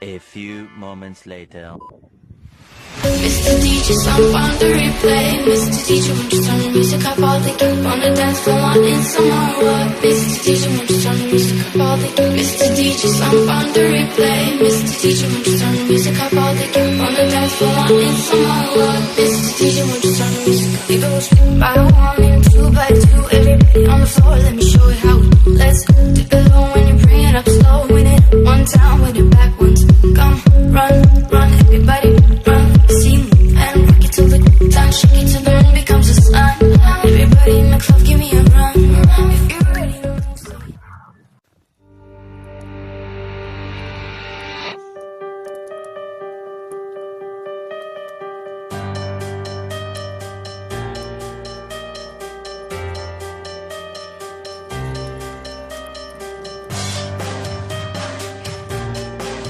A few moments later. Mr. DJ, some on the replay. Mr. DJ, won't you turn the music up all the game? On the dance floor, wanting some more what? Mr. DJ, won't you turn the music up all the game? Mr. DJ, some on the replay. Mr. DJ, won't you turn the music up all the game? On the dance floor, wanting some more what? Mr. DJ, won't you turn the music up? It goes by one, two by two. Everybody on the floor, let me show you how we do. Let's go dip it low when you bring it up slow. Win it one time with it back.